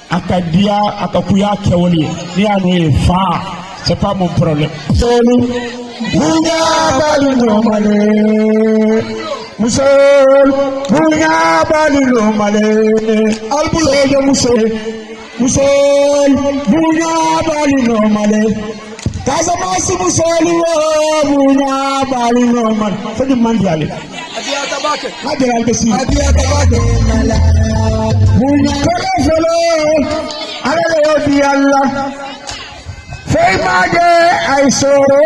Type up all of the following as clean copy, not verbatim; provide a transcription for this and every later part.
Akadia akakuya kewoli ni anu fa c'est pas mon problème solu bunya balu no male musol bunya balu no male albulo musol bunya balu no male Casamance musoli bunya balu no male fadi mandiale adia tabake adia albesi adia tabake bunya kolo ala di Allah Faimaje ay soro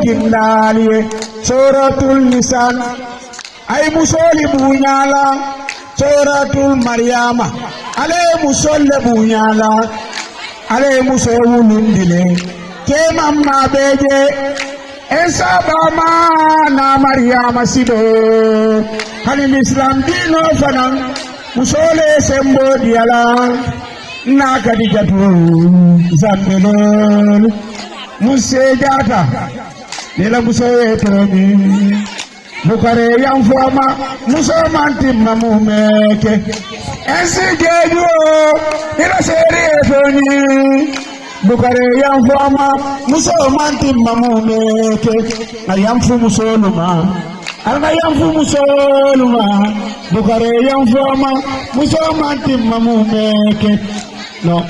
jinnali suratul nisan ay musoli bunyala suratul maryama ale musolle bunyala ale musowulundile ke mamma beje esabama na maryama sido halil islam dino fanan musole sembo diala na kadijatu zambelol musejata nila musoyetomi bukare yanfoma musomantimma mumeke ensijeju nila serietoni bukare yanfoma musomantimma mumeke ayamfu musoluma alga yanfu musoluma bukare yanfoma musomantimma mumeke no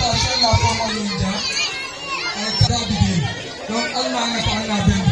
présentation la forme Média avec David. Donc, Allemagne est en Abel.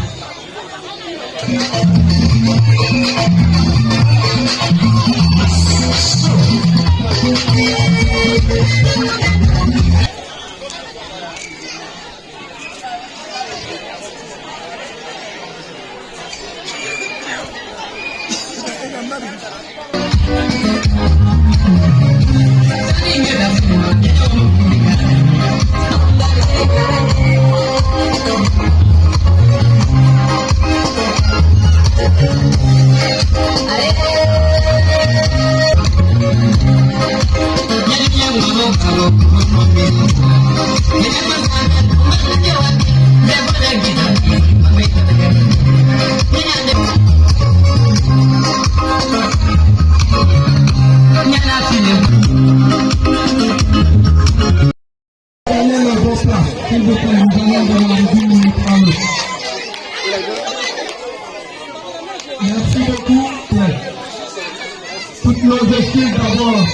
Merci beaucoup. Toutes nos excuses d'abord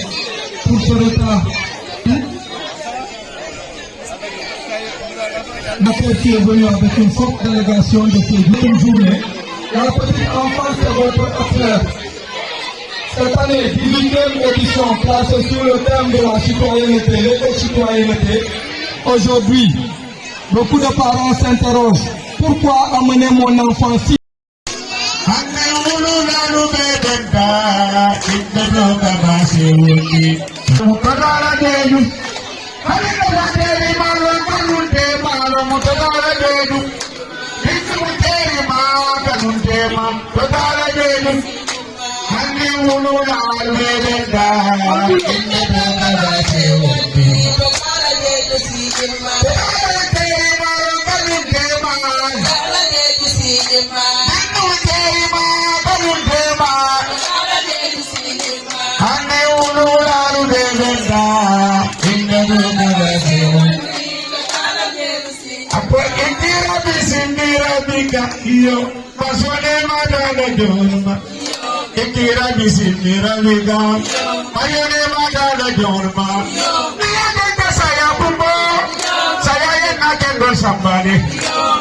pour ce retard. Notre qui est venu avec une forte délégation de ces deux journées. La petite enfance est votre affaire. Cette année, 18e édition placée sur le thème de la citoyenneté, l'éco-citoyenneté. Aujourd'hui, beaucoup de parents s'interrogent. Pourquoi amener mon enfant si yo pasone madala jonma ekira bisimira liga mayone madala jonma niya de saya bumbo saya yena kendo sambane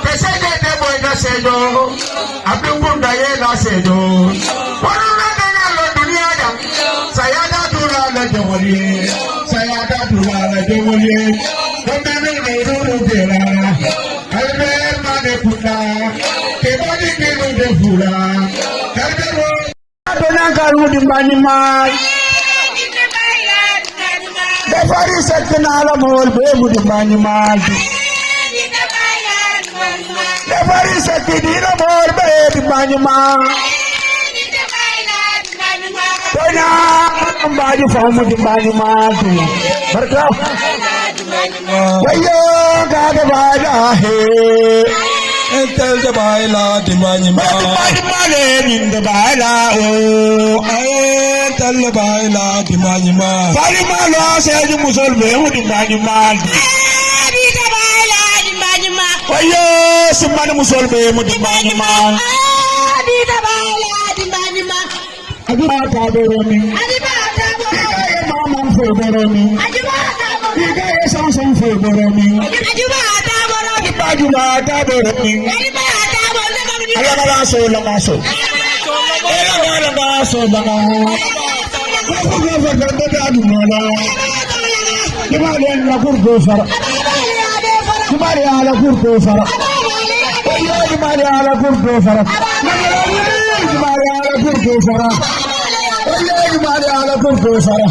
pesede de boy da sejo abungunda yena sejo waruna dena lo dunia da saya da dula la jomoli saya da dula la jomoli domene ne ru dela alber mane puna kebadi kenu de fula karbero adona karu di manimal defari sekna la mol be mudi manimal defari sekdi la mol be di manimal tona ambaji famu di manimal barka wayo gada bada he entel de baila di manima male de baila o entel de baila di manima fali malo se di musol be di manima di de baila di manima wayo simana musol be di manima di de baila di manima adiba ta do mi adiba ta do mama fo do mi adiba ta do ika son fo do mi adiba ta do adiba ta do mi Alanga so langa so. Alanga so langa. Kurgo fara da adumala. Jumale ala kurgo fara. Jumale ala kurgo fara. Jumale ala kurgo fara. Jumale ala kurgo fara. Jumale ala kurgo fara.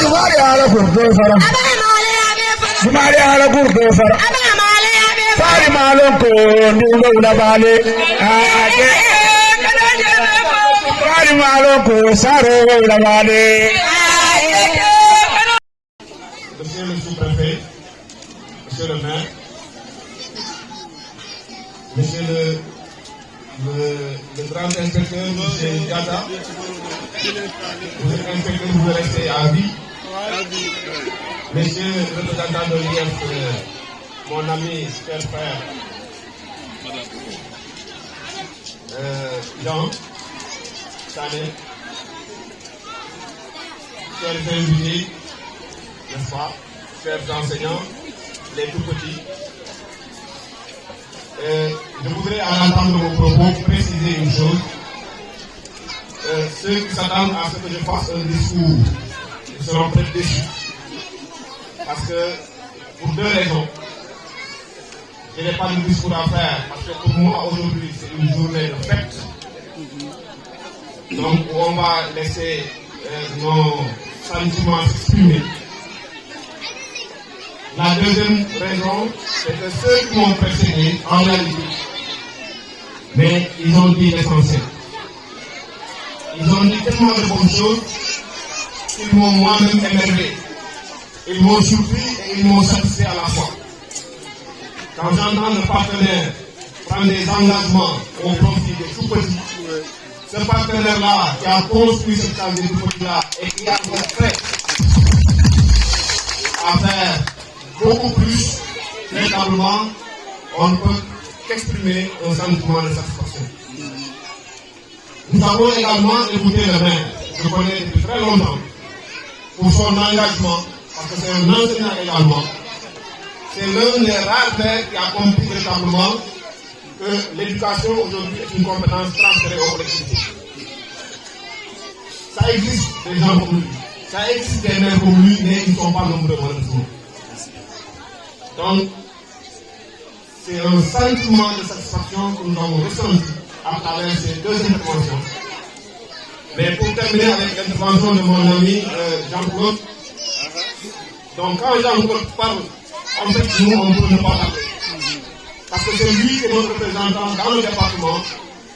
Jumale ala kurgo fara. Jumale ala kurgo fara. Fari maloko ndungo ulabale ade Fari maloko saro ulabale. Monsieur le sous-préfet, monsieur le maire, monsieur le grand inspecteur, monsieur Diata, vous êtes inspecteur, vous pouvez rester à vie. Monsieur le représentant de l'IF, mon ami, cher frère, Jean Sané, chers invités, n'est-ce pas? chers enseignants, les tout petits. Je voudrais à l'entendre de vos propos préciser une chose. Ceux qui s'attendent à ce que je fasse un discours, ils seront peut-être déçus. Parce que, pour deux raisons, je n'ai pas de discours à faire, parce que pour moi aujourd'hui c'est une journée de fête. Donc on va laisser nos sentiments s'exprimer. La deuxième raison, c'est que ceux qui m'ont précédé, en réalité, mais ils ont dit l'essentiel. Ils ont dit tellement de bonnes choses qu'ils m'ont moi-même émerveillé. Ils m'ont surpris et ils m'ont satisfait à la fois. Quand j'entends le partenaire prendre des engagements au profit des tout petits, ce partenaire-là qui a construit cette case des tout petits-là et qui a fait à faire beaucoup plus, véritablement, on ne peut qu'exprimer un sentiment de satisfaction. Nous avons également écouté le maire, je le connais depuis très longtemps, pour son engagement, parce que c'est un enseignant également. C'est l'un des rares maires qui a compris véritablement que l'éducation aujourd'hui est une compétence transférée aux collectivités. Ça existe des gens comme lui, ça existe des maires comme lui, mais ils ne sont pas nombreux malheureusement. Donc, c'est un sentiment de satisfaction que nous avons ressenti à travers ces deux interventions. Mais pour terminer avec l'intervention de mon ami Jean-Claude, donc quand Jean-Claude parle, en fait nous on peut ne pas parler. Parce que c'est lui qui est notre représentant dans le département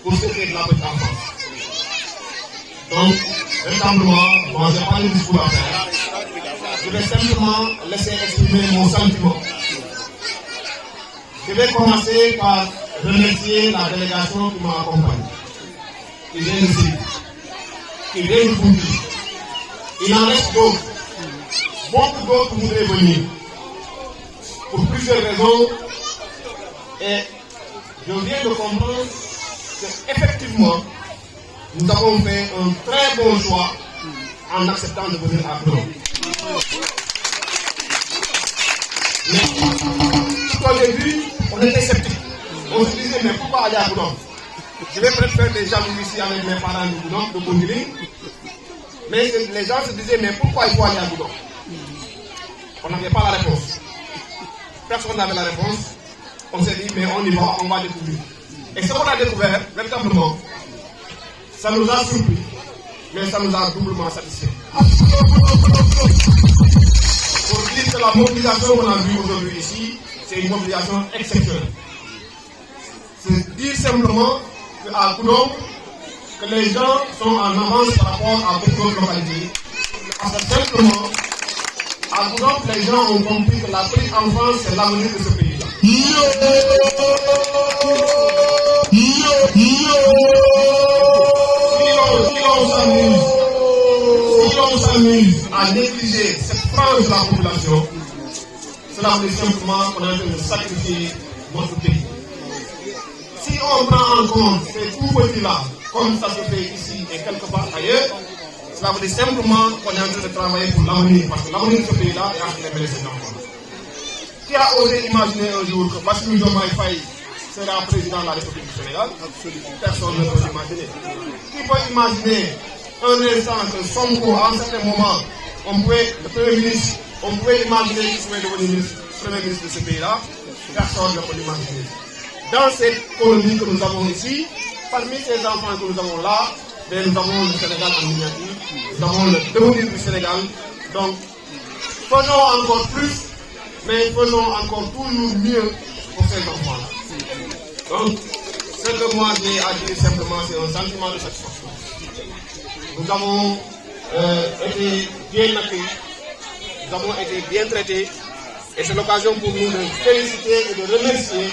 pour ce qui est de la petite enfance. Donc, véritablement, moi je n'ai pas de discours à faire. Je vais simplement laisser exprimer mon sentiment. Je vais commencer par remercier la délégation qui m'a accompagné, qui vient ici, qui vient du Bounki. Il en reste d'autres. Beaucoup d'autres voudraient venir. Pour plusieurs raisons. Et je viens de comprendre qu'effectivement, nous avons fait un très bon choix en acceptant de venir à Goudomp. Mais au début, on était sceptiques. On se disait, mais pourquoi aller à Goudomp? Je vais peut-être faire des jaloux ici avec mes parents de Goudomp, de Bounkiling. Mais les gens se disaient, mais pourquoi il faut aller à Goudomp? On n'avait pas la réponse. Personne n'avait la réponse. On s'est dit, mais on y va, on va découvrir. Et ce qu'on a découvert, véritablement, ça nous a surpris, mais ça nous a doublement satisfait. Pour dire que la mobilisation qu'on a vue aujourd'hui ici, c'est une mobilisation exceptionnelle. C'est dire simplement qu'à Goudomp, que les gens sont en avance par rapport à beaucoup d'autres localités. Parce que simplement, à Goudomp, les gens ont compris que la petite enfance, c'est l'avenir de ce pays-là. Si l'on s'amuse à négliger cette frange de la population, cela veut dire simplement qu'on est en train de sacrifier notre pays. Si on prend en compte ces tout petits-là, comme ça se fait ici et quelque part ailleurs, cela veut dire simplement qu'on est en train de travailler pour l'avenir, parce que l'avenir de ce pays-là est en train de mêler ses enfants. Qui a osé imaginer un jour que Bassirou Diomaye Faye sera président de la République du Sénégal? Personne ne peut l'imaginer. Qui peut imaginer un instant que Sonko, à un certain moment, le Premier ministre, on pouvait imaginer qu'il serait devenu Premier ministre de ce pays-là? Personne ne peut l'imaginer. Dans cette colonie que nous avons ici, parmi ces enfants que nous avons là, nous avons le Sénégal en miniature, nous avons le devenir du Sénégal. Donc, faisons encore plus, mais faisons encore toujours mieux pour ces enfants-là. Donc, ce que moi j'ai à dire simplement, c'est un sentiment de satisfaction. Nous avons été bien accueillis, nous avons été bien traités, et c'est l'occasion pour nous de féliciter et de remercier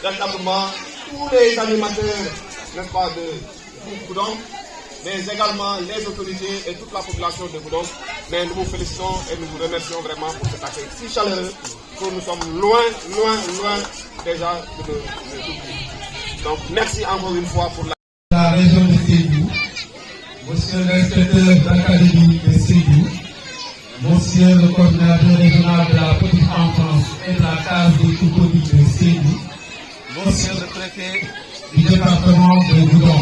véritablement tous les animateurs, n'est-ce pas, de Goudomp, mais également les autorités et toute la population de Goudomp. Mais nous vous félicitons et nous vous remercions vraiment pour cet accueil si chaleureux que nous sommes loin déjà de nous. Donc merci encore une fois pour la région de Sédhiou, monsieur l'inspecteur d'académie de Sédhiou, Monsieur le coordinateur régional de la petite enfance et de la case des tout-petits de Sédou, Monsieur le préfet du département de Goudon,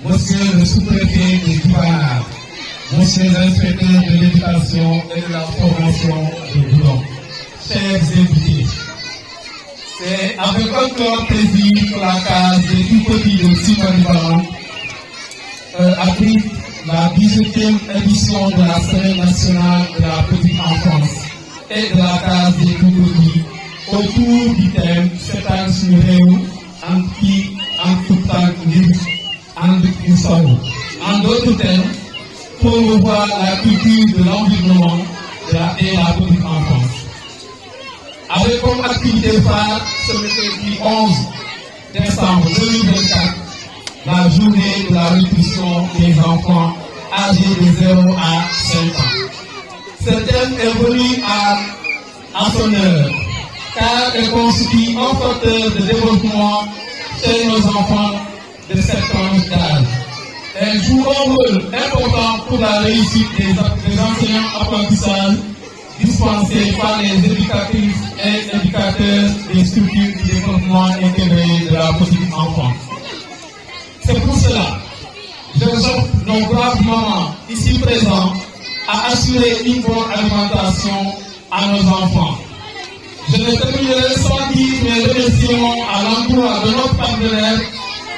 Monsieur le sous-préfet de Kibanar, Monsieur l'inspecteur de l'éducation et de la formation de Goudon, chers invités, c'est avec un grand plaisir que la case des tout-petits de Simon abrite la 17e édition de la Semaine nationale de la petite enfance et de la case des tout-petits autour du thème Seetaan suñu réew en tout temps en d'autres termes, promouvoir la culture de l'environnement et la petite enfance. Avec comme activité phare ce mercredi 11 décembre 2024, la journée de la nutrition des enfants âgés de 0 à 5 ans. Ce thème est venu à son heure, car elle constitue un facteur de développement chez nos enfants de 7 ans d'âge. Elle joue un rôle important pour la réussite des enseignants apprentissages dispensés par les éducatrices et éducateurs des structures de développement intégré de la petite enfance. C'est pour cela que j'exhorte nos braves mamans ici présents à assurer une bonne alimentation à nos enfants. Je ne terminerai sans dire mes remerciements à l'endroit de notre partenaire,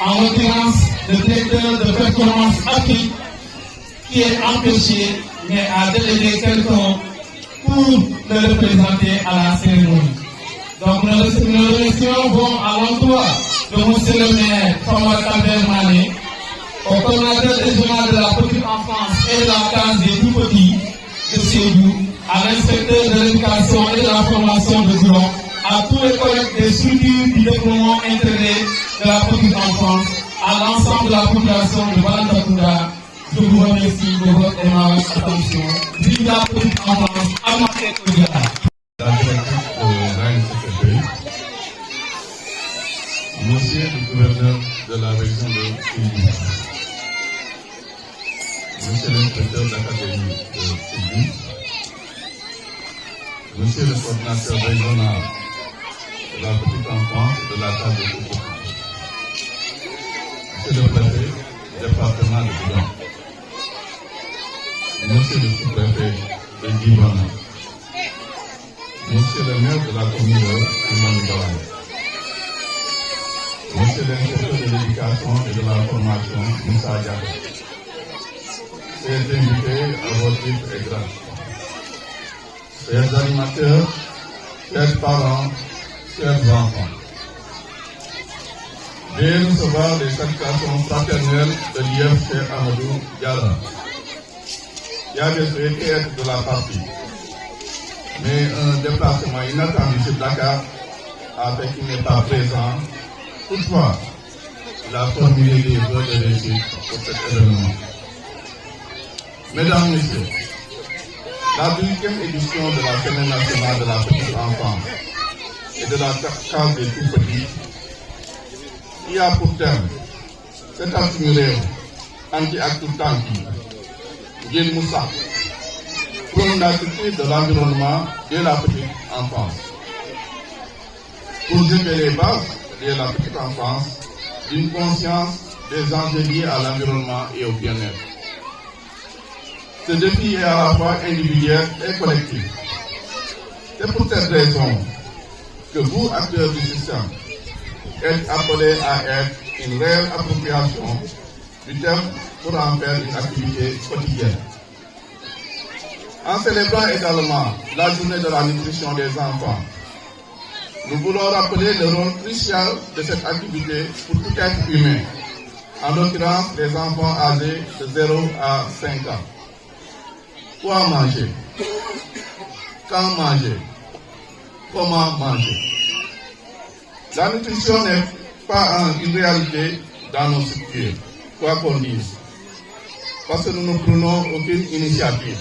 en l'occurrence le directeur de Performance Afrique, qui est empêché, mais a délégué quelqu'un pour le représenter à la cérémonie. Donc nos remerciements vont à l'endroit de M. le maire Famara Kalder Mané, au coordinateur régional de la petite enfance et de la case des tout-petits de Sédou, à l'inspecteur de l'éducation et de la formation de Goudon, à tous les collègues des structures du développement intégré de la petite enfance, à l'ensemble de la population de Balantakunda. Je vous remercie de votre aimable attention. Vive la petite enfance, à ma tête au diable. La directrice de l'ANCPP, Monsieur le gouverneur de la région de Sédou, Monsieur l'inspecteur d'académie de Sédou, Monsieur le coordinateur régional de la petite enfance et de la case des tout-petits, Monsieur le préfet du département de Goudon, Monsieur le sous-préfet de Guibana, Monsieur le maire de la commune de Manibala, Monsieur l'inspecteur de l'éducation et de la formation, Moussa Diaby, chers invités à votre titre et grâce, chers animateurs, chers parents, chers enfants, veuillez recevoir les salutations fraternelles de l'IFC Amadou Diarra, qui avait souhaité être de la partie, mais un déplacement inattendu sur Dakar a fait qu'il n'est pas présent. Toutefois, il a formulé des vœux de réussite pour cet événement. Mesdames, Messieurs, la 12e édition de la Semaine nationale de la petite enfance et de la case des tout-petits, qui a pour terme Seetaan suñu réew anti ak tout tanki ngir mu sax prône la culture de l'environnement de la petite enfance. Pour jeter les bases de la petite enfance d'une conscience des enjeux liés à l'environnement et au bien-être. Ce défi est à la fois individuel et collectif. C'est pour cette raison que vous, acteurs du système, êtes appelés à être une réelle appropriation du thème pour en faire une activité quotidienne. En célébrant également la journée de la nutrition des enfants, nous voulons rappeler le rôle crucial de cette activité pour tout être humain, en l'occurrence les enfants âgés de 0 à 5 ans. Quoi manger? Quand manger? Comment manger? La nutrition n'est pas une réalité dans nos structures, quoi qu'on dise, parce que nous ne prenons aucune initiative.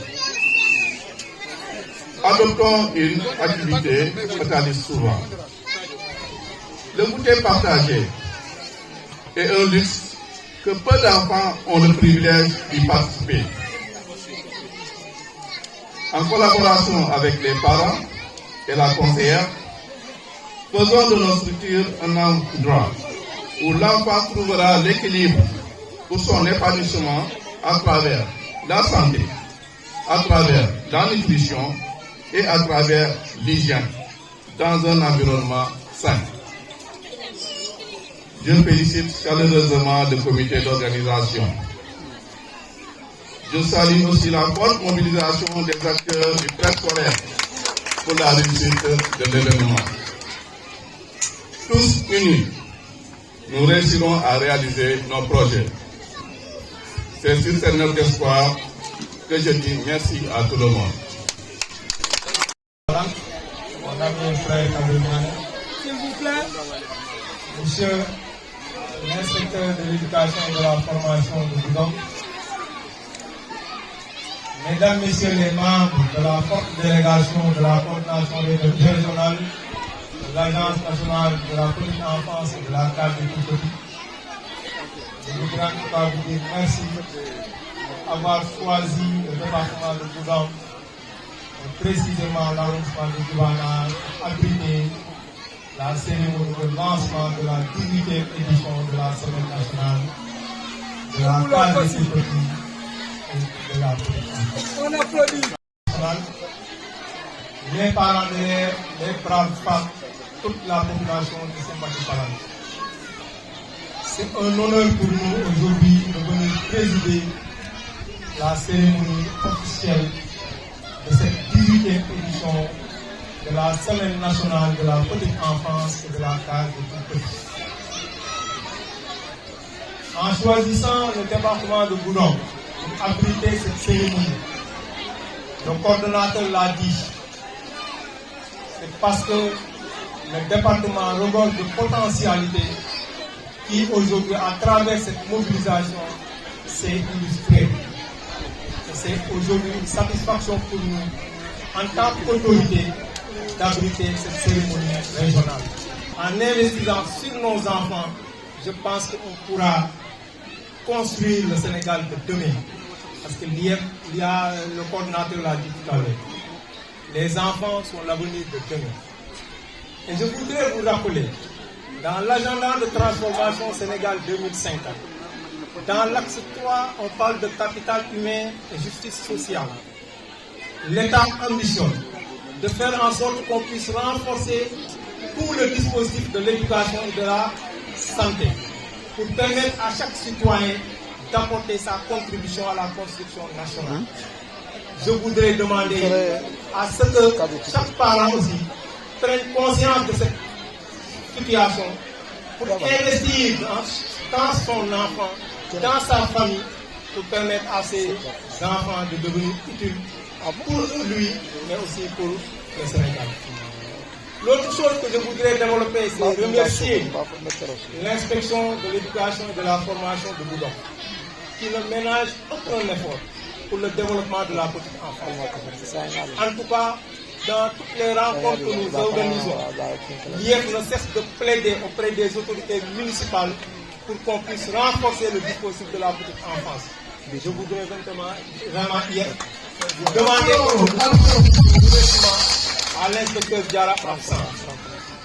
Adoptons une activité fataliste souvent. Le goûter partagé est un luxe que peu d'enfants ont le privilège d'y participer. En collaboration avec les parents et la conseillère, faisons de nos structures un endroit où l'enfant trouvera l'équilibre pour son épanouissement à travers la santé, à travers la nutrition et à travers l'hygiène dans un environnement sain. Je félicite chaleureusement le comité d'organisation. Je salue aussi la forte mobilisation des acteurs du préscolaire pour la réussite de l'événement. Tous unis, nous réussirons à réaliser nos projets. C'est sur cette note d'espoir que je dis merci à tout le monde. Mon ami frère Kabrimane, s'il vous plaît, monsieur l'inspecteur de l'éducation et de la formation de Boudon, mesdames, messieurs les membres de la forte délégation de la coordination régionale de l'Agence nationale de la petite enfance et de la case des tout petits, je voudrais en tout cas vous dire merci d'avoir choisi le département de Boudon, précisément l'arrondissement de Dioubana, pour abriter la cérémonie de lancement de la 18e édition de la Semaine nationale de la case des tout petits et de la petite enfance. On applaudit. Les parents d'élèves, les braves femmes, toute la population de Saint-Baptiste-Palan. C'est un honneur pour nous aujourd'hui de venir présider la cérémonie officielle de cette 18e édition de la Semaine nationale de la petite enfance et de la case des tout petits. En choisissant le département de Boudon pour abriter cette cérémonie, le coordonnateur l'a dit, c'est parce que le département regorge de potentialités qui aujourd'hui, à travers cette mobilisation, s'est illustré. C'est aujourd'hui une satisfaction pour nous, en tant qu'autorité, d'abriter cette cérémonie régionale. En investissant sur nos enfants, je pense qu'on pourra construire le Sénégal de demain. Parce qu'il y a le coordinateur l'a dit tout à l'heure. Les enfants sont l'avenir de demain. Et je voudrais vous rappeler, dans l'agenda de transformation Sénégal 2050, dans l'axe 3, on parle de capital humain et justice sociale. L'État ambitionne de faire en sorte qu'on puisse renforcer tout le dispositif de l'éducation et de la santé pour permettre à chaque citoyen d'apporter sa contribution à la construction nationale. Je voudrais demander à ce que chaque parent aussi prenne conscience de cette situation pour investir dans son enfant, dans sa famille, pour permettre à ses enfants de devenir utiles pour lui, mais aussi pour le Sénégal. L'autre chose que je voudrais développer, c'est remercier l'inspection de l'éducation et de la formation de Boudon, qui ne ménage aucun effort pour le développement de la petite enfance. En tout cas, dans toutes les rencontres que nous organisons, l'IEF ne cesse de plaider auprès des autorités municipales pour qu'on puisse renforcer le dispositif de la petite enfance. Je voudrais vraiment hier vous demander à l'inspecteur Diarra absent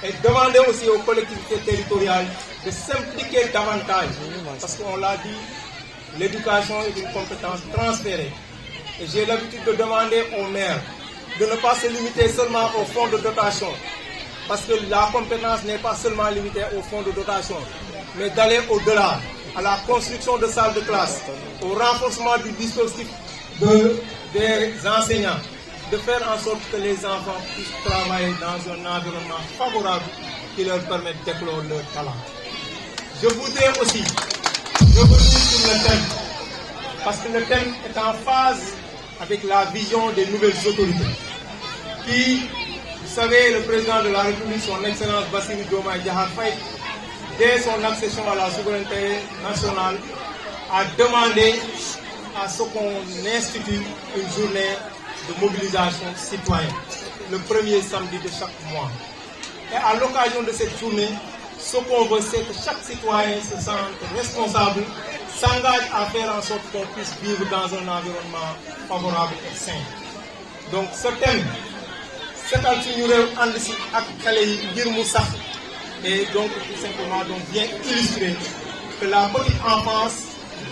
et demander aussi aux collectivités territoriales de s'impliquer davantage parce qu'on l'a dit, l'éducation est une compétence transférée. Et j'ai l'habitude de demander aux maires de ne pas se limiter seulement au fonds de dotation, parce que la compétence n'est pas seulement limitée au fonds de dotation, mais d'aller au-delà, à la construction de salles de classe, au renforcement du dispositif des enseignants, de faire en sorte que les enfants puissent travailler dans un environnement favorable qui leur permette d'éclore leur talent. Je voudrais aussi revenir sur le thème, parce que le thème est en phase avec la vision des nouvelles autorités. Qui, vous savez, le président de la République, son Excellence Bassirou Diomaye Diakhar Faye, dès son accession à la souveraineté nationale, a demandé à ce qu'on institue une journée de mobilisation citoyenne, le premier samedi de chaque mois. Et à l'occasion de cette journée, ce qu'on veut, c'est que chaque citoyen se sente responsable, s'engage à faire en sorte qu'on puisse vivre dans un environnement favorable et sain. Donc ce thème, c'est un et donc tout simplement donc vient illustrer que la petite enfance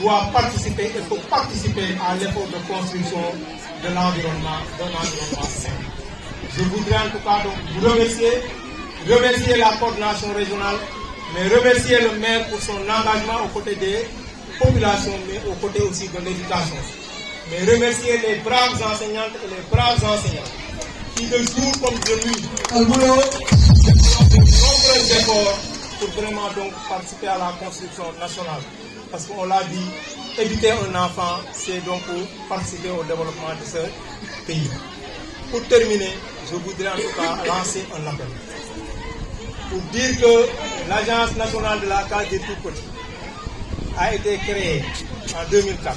doit participer et faut participer à l'effort de construction de l'environnement, sain. Je voudrais en tout cas donc vous remercier la coordination régionale, mais remercier le maire pour son engagement aux côtés des populations, mais aux côtés aussi de l'éducation. Mais remercier les braves enseignantes et les braves enseignants qui de jour comme de nuit de nombreux efforts pour vraiment donc participer à la construction nationale. Parce qu'on l'a dit, éduquer un enfant, c'est donc pour participer au développement de ce pays. Pour terminer, je voudrais en tout cas lancer un appel. Pour dire que l'Agence nationale de la case des tout-petits a été créée en 2004.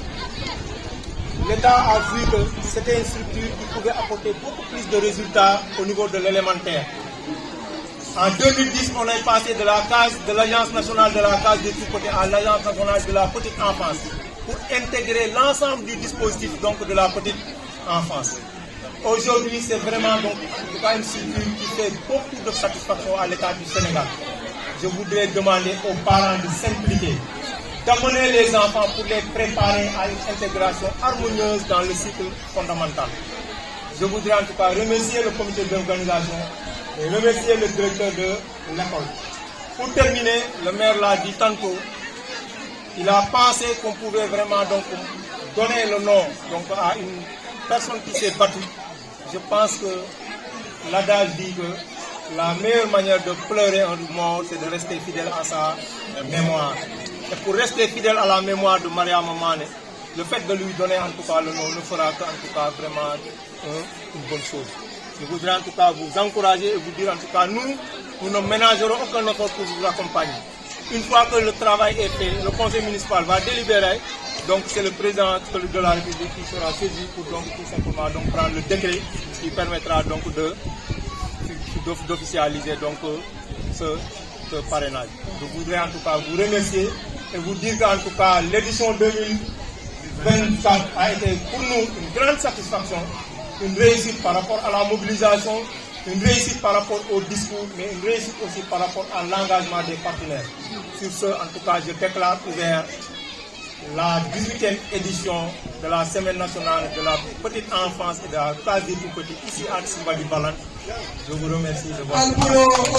L'État a vu que c'était une structure qui pouvait apporter beaucoup plus de résultats au niveau de l'élémentaire. En 2010, on est passé de l'Agence nationale de la case des tout-petits à l'Agence nationale de la petite enfance pour intégrer l'ensemble du dispositif donc, de la petite enfance. Aujourd'hui, c'est vraiment donc, en tout cas, une structure qui fait beaucoup de satisfaction à l'État du Sénégal. Je voudrais demander aux parents de s'impliquer, d'amener les enfants pour les préparer à une intégration harmonieuse dans le cycle fondamental. Je voudrais en tout cas remercier le comité d'organisation et remercier le directeur de l'école. Pour terminer, le maire l'a dit tantôt, il a pensé qu'on pouvait vraiment donc donner le nom donc, à une personne qui s'est battue. Je pense que l'adage dit que la meilleure manière de pleurer un mort, c'est de rester fidèle à sa mémoire. Et pour rester fidèle à la mémoire de Mariama Mané, le fait de lui donner en tout cas le nom ne fera qu'en tout cas vraiment une bonne chose. Je voudrais en tout cas vous encourager et vous dire en tout cas nous ne ménagerons aucun effort pour vous accompagner. Une fois que le travail est fait, le conseil municipal va délibérer. Donc c'est le président de la République qui sera saisi pour donc tout simplement donc prendre le décret qui permettra donc d'officialiser donc ce parrainage. Je voudrais en tout cas vous remercier et vous dire qu'en tout cas l'édition 2024 a été pour nous une grande satisfaction, une réussite par rapport à la mobilisation, une réussite par rapport au discours, mais une réussite aussi par rapport à l'engagement des partenaires. Sur ce, en tout cas, je déclare ouvert la 18e édition de la Semaine nationale de la petite enfance et de la case des tout-petits ici à Tsimbali Balan. Je vous remercie de votre